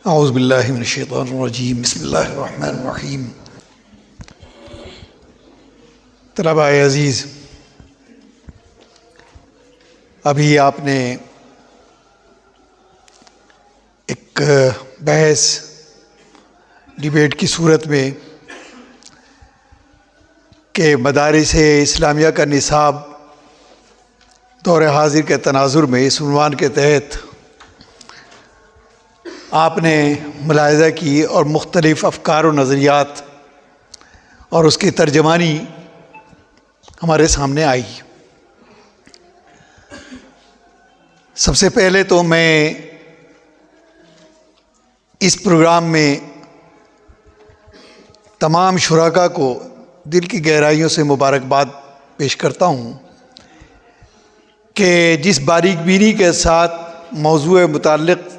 اعوذ باللہ من الشیطان الرجیم بسم اللہ الرحمن الرحیم۔ طلباء عزیز، ابھی آپ نے ایک بحث ڈیبیٹ کی صورت میں کہ مدارس اسلامیہ کا نصاب دور حاضر کے تناظر میں اس عنوان کے تحت آپ نے ملاحظہ کی اور مختلف افکار و نظریات اور اس کی ترجمانی ہمارے سامنے آئی۔ سب سے پہلے تو میں اس پروگرام میں تمام شرکاء کو دل کی گہرائیوں سے مبارکباد پیش کرتا ہوں کہ جس باریک بینی کے ساتھ موضوع متعلق